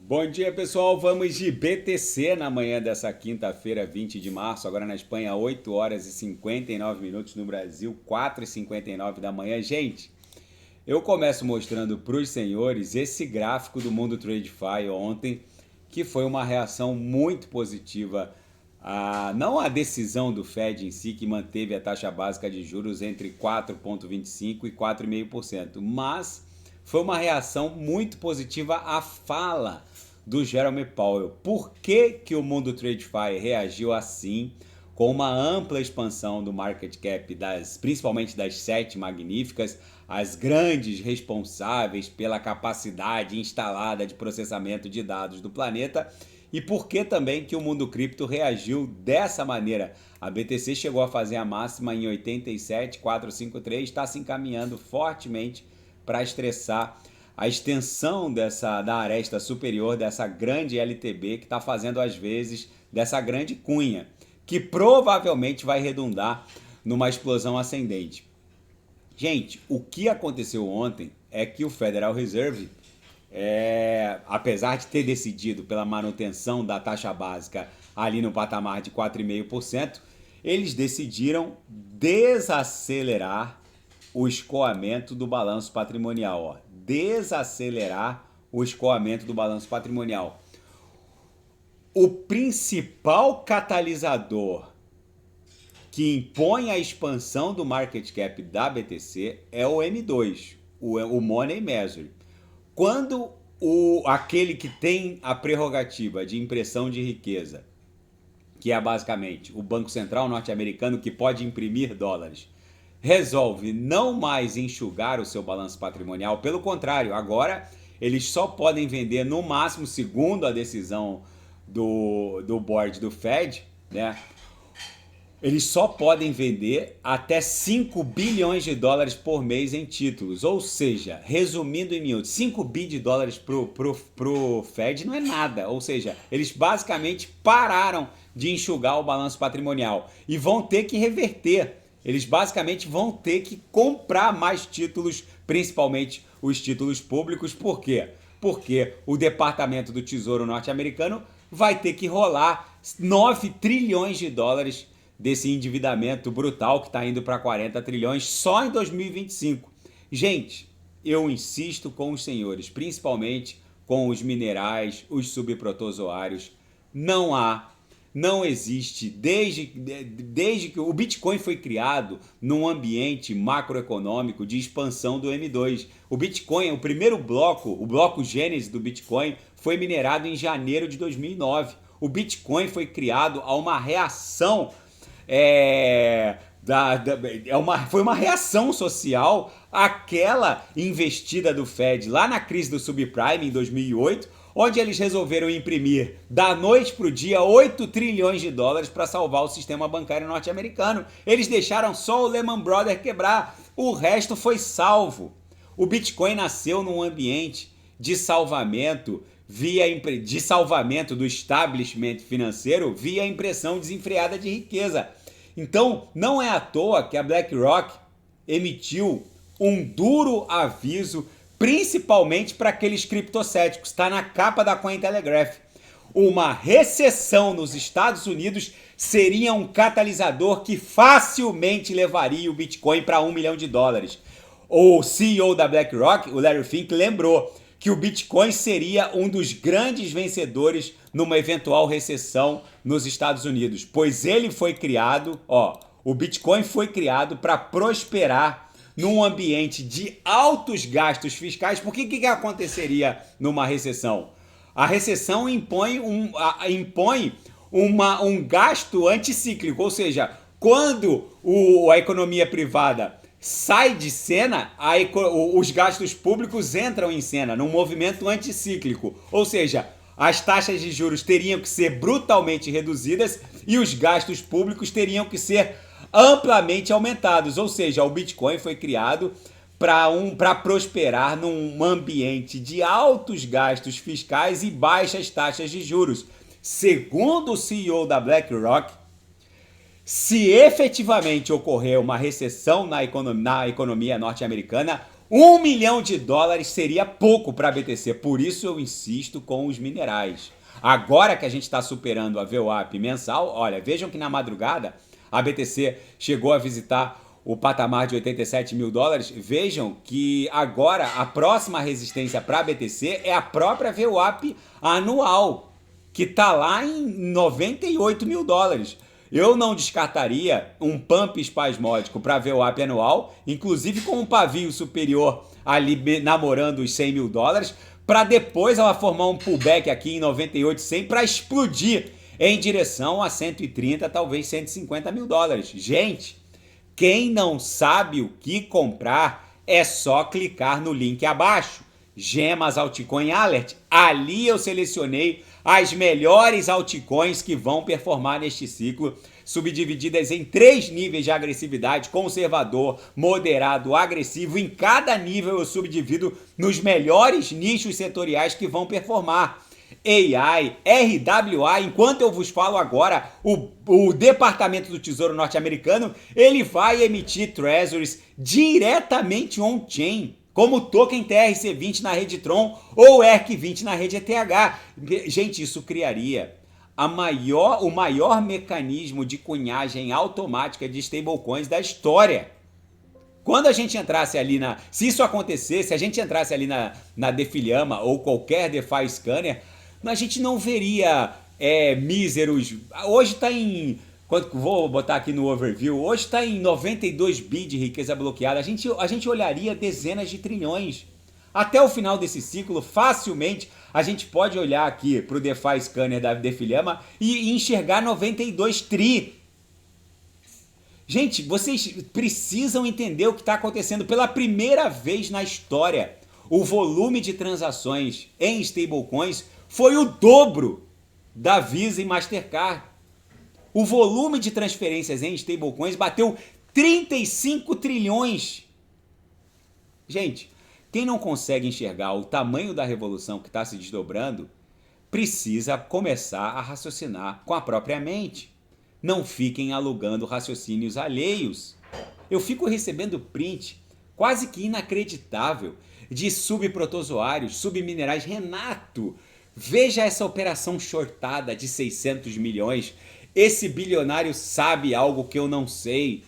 Bom dia, pessoal. Vamos de BTC na manhã dessa quinta-feira, 20 de março. Agora na Espanha, 8 horas e 59 minutos. No Brasil, 4h59 da manhã. Gente, eu começo mostrando para os senhores esse gráfico do Mundo TradeFi ontem, que foi uma reação muito positiva. Não a decisão do Fed em si, que manteve a taxa básica de juros entre 4,25% e 4,5%, mas foi uma reação muito positiva à fala do Jerome Powell. Por que o Mundo TradeFi reagiu assim, com uma ampla expansão do market cap, principalmente das 7 magníficas, as grandes responsáveis pela capacidade instalada de processamento de dados do planeta? E por que também que o mundo cripto reagiu dessa maneira? A BTC chegou a fazer a máxima em 87,453, está se encaminhando fortemente para estressar a extensão da aresta superior dessa grande LTB, que está fazendo às vezes dessa grande cunha, que provavelmente vai redundar numa explosão ascendente. Gente, o que aconteceu ontem é que o Federal Reserve, apesar de ter decidido pela manutenção da taxa básica ali no patamar de 4,5%, eles decidiram desacelerar o escoamento do balanço patrimonial. Desacelerar o escoamento do balanço patrimonial. O principal catalisador que impõe a expansão do market cap da BTC é o M2, o Money Measure. Quando aquele que tem a prerrogativa de impressão de riqueza, que é basicamente o Banco Central norte-americano, que pode imprimir dólares, resolve não mais enxugar o seu balanço patrimonial, pelo contrário, agora eles só podem vender no máximo, segundo a decisão do board do Fed, né? Eles só podem vender até 5 bilhões de dólares por mês em títulos. Ou seja, resumindo em miúdos, 5 bi de dólares pro Fed não é nada. Ou seja, eles basicamente pararam de enxugar o balanço patrimonial e vão ter que reverter. Eles basicamente vão ter que comprar mais títulos, principalmente os títulos públicos. Por quê? Porque o Departamento do Tesouro norte-americano vai ter que rolar 9 trilhões de dólares desse endividamento brutal que está indo para 40 trilhões só em 2025. Gente, eu insisto com os senhores, principalmente com os minerais, os subprotozoários, não existe, desde que o Bitcoin foi criado num ambiente macroeconômico de expansão do M2. O Bitcoin, o primeiro bloco, o bloco Gênesis do Bitcoin, foi minerado em janeiro de 2009. O Bitcoin foi criado a uma reação foi uma reação social àquela investida do Fed lá na crise do subprime em 2008, onde eles resolveram imprimir da noite para o dia 8 trilhões de dólares para salvar o sistema bancário norte-americano. Eles deixaram só o Lehman Brothers quebrar, o resto foi salvo. O Bitcoin nasceu num ambiente de salvamento do establishment financeiro via impressão desenfreada de riqueza. Então, não é à toa que a BlackRock emitiu um duro aviso, principalmente para aqueles criptocéticos. Está na capa da Cointelegraph. Uma recessão nos Estados Unidos seria um catalisador que facilmente levaria o Bitcoin para 1 milhão de dólares. O CEO da BlackRock, o Larry Fink, lembrou que o Bitcoin seria um dos grandes vencedores numa eventual recessão nos Estados Unidos, pois ele foi criado, o Bitcoin foi criado para prosperar num ambiente de altos gastos fiscais. Por que aconteceria numa recessão? A recessão impõe um gasto anticíclico, ou seja, quando a economia privada sai de cena, os gastos públicos entram em cena, num movimento anticíclico. Ou seja, as taxas de juros teriam que ser brutalmente reduzidas e os gastos públicos teriam que ser amplamente aumentados. Ou seja, o Bitcoin foi criado para prosperar num ambiente de altos gastos fiscais e baixas taxas de juros. Segundo o CEO da BlackRock, se efetivamente ocorrer uma recessão na economia norte-americana, US$ 1 milhão seria pouco para a BTC, por isso eu insisto com os minerais. Agora que a gente está superando a VWAP mensal, olha, vejam que na madrugada a BTC chegou a visitar o patamar de US$ 87 mil. Vejam que agora a próxima resistência para a BTC é a própria VWAP anual, que está lá em US$ 98 mil. Eu não descartaria um pump espasmódico para VWAP anual, inclusive com um pavio superior ali namorando os US$ 100 mil, para depois ela formar um pullback aqui em 98,100 para explodir em direção a 130, talvez US$ 150 mil. Gente, quem não sabe o que comprar é só clicar no link abaixo. Gemas Altcoin Alert. Ali eu selecionei as melhores altcoins que vão performar neste ciclo, subdivididas em 3 níveis de agressividade: conservador, moderado, agressivo. Em cada nível eu subdivido nos melhores nichos setoriais que vão performar. AI, RWA, enquanto eu vos falo agora, o Departamento do Tesouro norte-americano, ele vai emitir treasuries diretamente on-chain, como token TRC20 na rede Tron ou ERC20 na rede ETH. Gente, isso criaria o maior mecanismo de cunhagem automática de stablecoins da história. Quando a gente entrasse ali se isso acontecesse, se a gente entrasse ali na Defilhama ou qualquer DeFi Scanner, a gente não veria míseros. Hoje está em... Vou botar aqui no overview. Hoje está em 92 bi de riqueza bloqueada. A gente olharia dezenas de trilhões. Até o final desse ciclo, facilmente, a gente pode olhar aqui para o DeFi Scanner da Defilhama e enxergar 92 tri. Gente, vocês precisam entender o que está acontecendo. Pela primeira vez na história, o volume de transações em stablecoins foi o dobro da Visa e Mastercard. O volume de transferências em stablecoins bateu 35 trilhões. Gente, quem não consegue enxergar o tamanho da revolução que está se desdobrando, precisa começar a raciocinar com a própria mente. Não fiquem alugando raciocínios alheios. Eu fico recebendo print quase que inacreditável de subprotozoários, subminerais. Renato, veja essa operação shortada de 600 milhões. Esse bilionário sabe algo que eu não sei.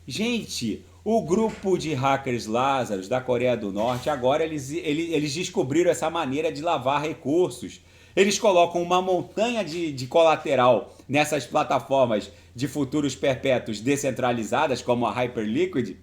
Gente, o grupo de hackers Lazarus da Coreia do Norte, agora eles descobriram essa maneira de lavar recursos. Eles colocam uma montanha de colateral nessas plataformas de futuros perpétuos descentralizadas, como a Hyperliquid,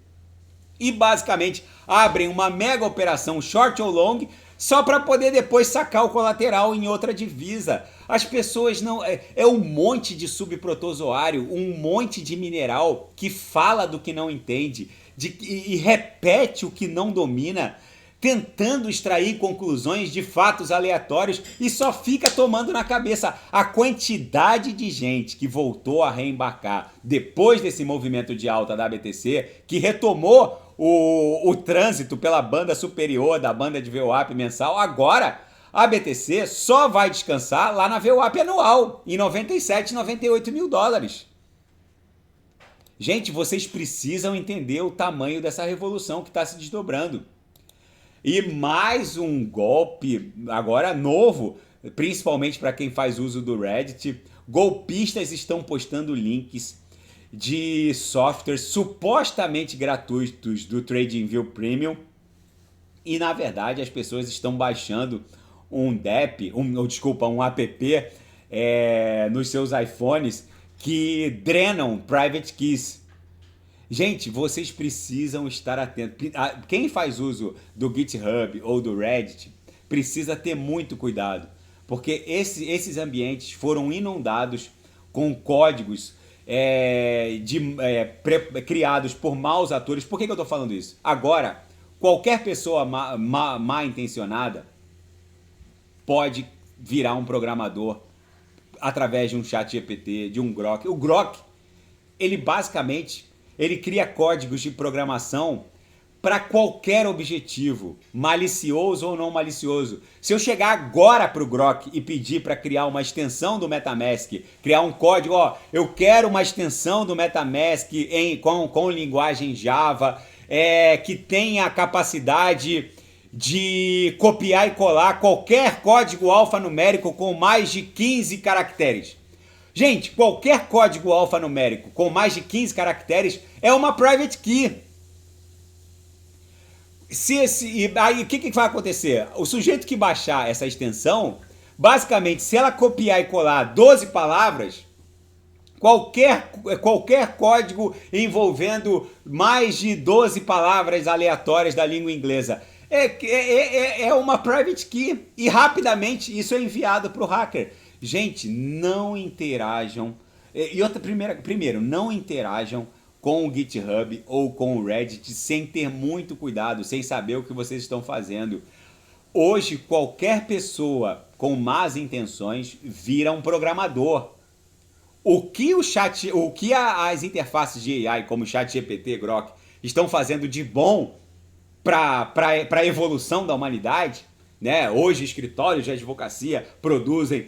e basicamente abrem uma mega operação short ou long só para poder depois sacar o colateral em outra divisa. As pessoas não... É um monte de subprotozoário, um monte de mineral que fala do que não entende e repete o que não domina, tentando extrair conclusões de fatos aleatórios e só fica tomando na cabeça. A quantidade de gente que voltou a reembarcar depois desse movimento de alta da BTC, que retomou o trânsito pela banda superior da banda de VWAP mensal, agora a BTC só vai descansar lá na VWAP anual, em 97, 98 mil dólares. Gente, vocês precisam entender o tamanho dessa revolução que está se desdobrando. E mais um golpe agora novo, principalmente para quem faz uso do Reddit. Golpistas estão postando links de softwares supostamente gratuitos do TradingView Premium e na verdade as pessoas estão baixando um app nos seus iPhones que drenam private keys. Gente, vocês precisam estar atentos. Quem faz uso do GitHub ou do Reddit precisa ter muito cuidado, porque esses ambientes foram inundados com códigos criados por maus atores. Por que eu estou falando isso? Agora, qualquer pessoa má intencionada pode virar um programador através de um chat GPT, de um Grok. O Grok, ele basicamente cria códigos de programação para qualquer objetivo, malicioso ou não malicioso. Se eu chegar agora para o Grok e pedir para criar uma extensão do MetaMask, criar um código, eu quero uma extensão do MetaMask com linguagem Java, que tem a capacidade de copiar e colar qualquer código alfanumérico com mais de 15 caracteres. Gente, qualquer código alfanumérico com mais de 15 caracteres é uma private key. Aí o que vai acontecer? O sujeito que baixar essa extensão, basicamente, se ela copiar e colar 12 palavras, qualquer código envolvendo mais de 12 palavras aleatórias da língua inglesa é uma private key. E rapidamente isso é enviado para o hacker. Gente, não interajam. E outra, primeiro, não interajam com o GitHub ou com o Reddit sem ter muito cuidado, sem saber o que vocês estão fazendo. Hoje, qualquer pessoa com más intenções vira um programador. O que as interfaces de AI, como o ChatGPT, Grok, estão fazendo de bom para a evolução da humanidade, né? Hoje, escritórios de advocacia produzem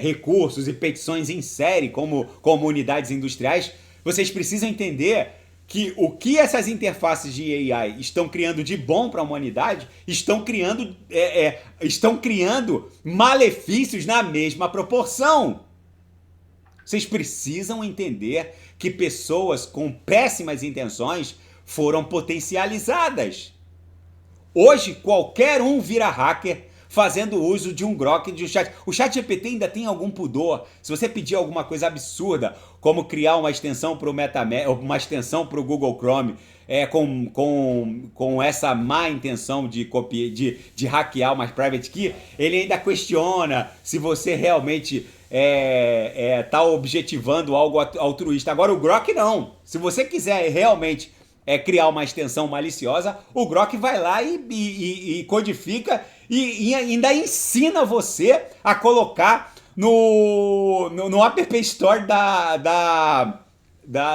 recursos e petições em série, como comunidades industriais. Vocês precisam entender que o que essas interfaces de AI estão criando de bom para a humanidade estão criando malefícios na mesma proporção. Vocês precisam entender que pessoas com péssimas intenções foram potencializadas. Hoje, qualquer um vira hacker fazendo uso de um Grok, de um chat. O ChatGPT ainda tem algum pudor. Se você pedir alguma coisa absurda, como criar uma extensão para o uma extensão para o Google Chrome, com essa má intenção de hackear uma private key, ele ainda questiona se você realmente tá objetivando algo altruísta. Agora o Grok não. Se você quiser realmente criar uma extensão maliciosa, o Grok vai lá e codifica e ainda ensina você a colocar no App Store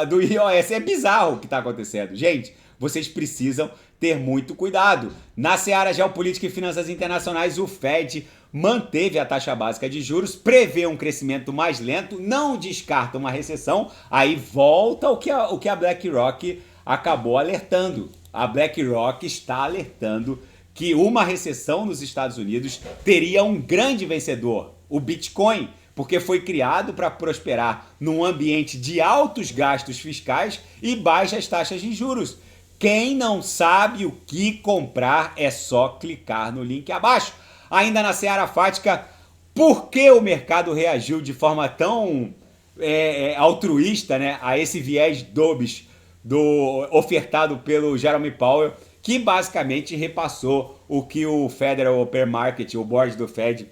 do iOS. É bizarro o que está acontecendo. Gente, vocês precisam ter muito cuidado. Na seara geopolítica e finanças internacionais, o Fed manteve a taxa básica de juros, prevê um crescimento mais lento, não descarta uma recessão, aí volta o que a BlackRock acabou alertando. A BlackRock está alertando que uma recessão nos Estados Unidos teria um grande vencedor, o Bitcoin, porque foi criado para prosperar num ambiente de altos gastos fiscais e baixas taxas de juros. Quem não sabe o que comprar é só clicar no link abaixo. Ainda na seara fática, por que o mercado reagiu de forma tão altruísta, né, a esse viés dovish ofertado pelo Jerome Powell, que basicamente repassou o que o Federal Open Market, o board do Fed,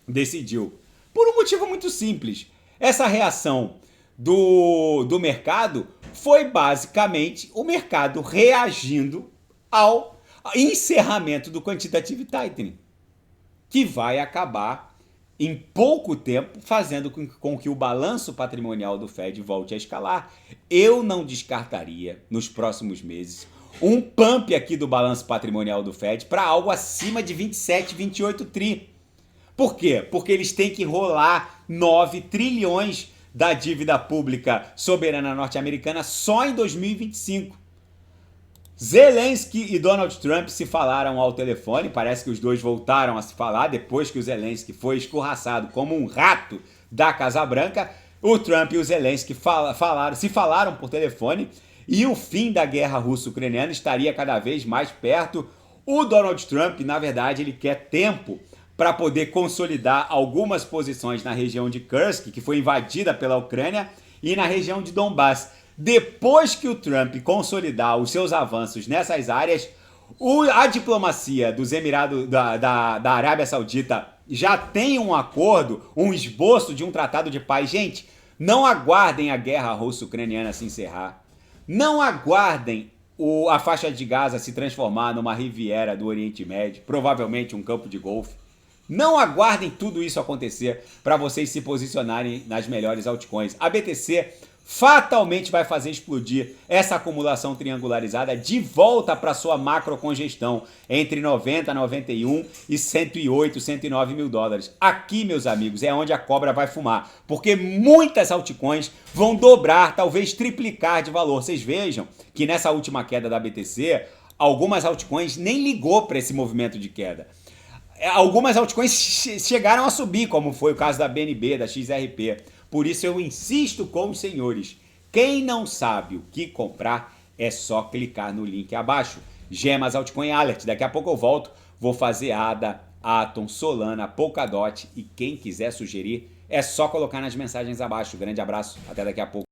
decidiu? Por um motivo muito simples. Essa reação do mercado foi basicamente o mercado reagindo ao encerramento do Quantitative Tightening, que vai acabar em pouco tempo fazendo com que o balanço patrimonial do Fed volte a escalar. Eu não descartaria nos próximos meses um pump aqui do balanço patrimonial do Fed para algo acima de 27, 28 tri. Por quê? Porque eles têm que rolar 9 trilhões da dívida pública soberana norte-americana só em 2025. Zelensky e Donald Trump se falaram ao telefone, parece que os dois voltaram a se falar depois que o Zelensky foi escorraçado como um rato da Casa Branca. O Trump e o Zelensky se falaram por telefone e o fim da guerra russo-ucraniana estaria cada vez mais perto. O Donald Trump, na verdade, ele quer tempo para poder consolidar algumas posições na região de Kursk, que foi invadida pela Ucrânia, e na região de Donbass. Depois que o Trump consolidar os seus avanços nessas áreas, a diplomacia dos Emirados da Arábia Saudita já tem um acordo, um esboço de um tratado de paz. Gente, não aguardem a guerra russo-ucraniana se encerrar. Não aguardem a faixa de Gaza se transformar numa riviera do Oriente Médio, provavelmente um campo de golfe. Não aguardem tudo isso acontecer para vocês se posicionarem nas melhores altcoins. A BTC fatalmente vai fazer explodir essa acumulação triangularizada de volta para sua macrocongestão entre 90, 91 e 108, 109 mil dólares. Aqui, meus amigos, é onde a cobra vai fumar, porque muitas altcoins vão dobrar, talvez triplicar de valor. Vocês vejam que nessa última queda da BTC, algumas altcoins nem ligou para esse movimento de queda. Algumas altcoins chegaram a subir, como foi o caso da BNB, da XRP. Por isso eu insisto com os senhores, quem não sabe o que comprar, é só clicar no link abaixo. Gemas, Altcoin Alert, daqui a pouco eu volto, vou fazer ADA, Atom, Solana, Polkadot e quem quiser sugerir, é só colocar nas mensagens abaixo. Grande abraço, até daqui a pouco.